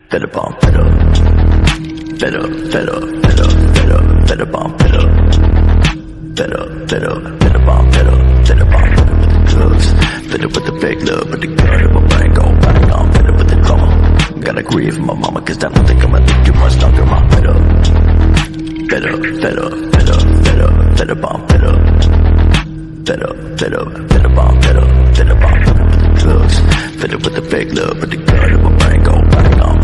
Fed up on fed up. Fed up, fed up, fed up, fed up, fed up on fed up. Fed up, fed up, fed up on fed up. Fed up on fed up with the drugs. Fed up with the fake love, but the gun in my brain gon' back on. Fed up with the drama. Gotta grieve for my mama, cause I don't think I'ma live too much longer. I'm fed up. Fed up, fed up, fed up, fed up, fed up on fed up. Fed up, fed up, fed up on fed up. Fed up on fed up with the drugs. Fed up with the fake love, but the gun in my brain gon' back on.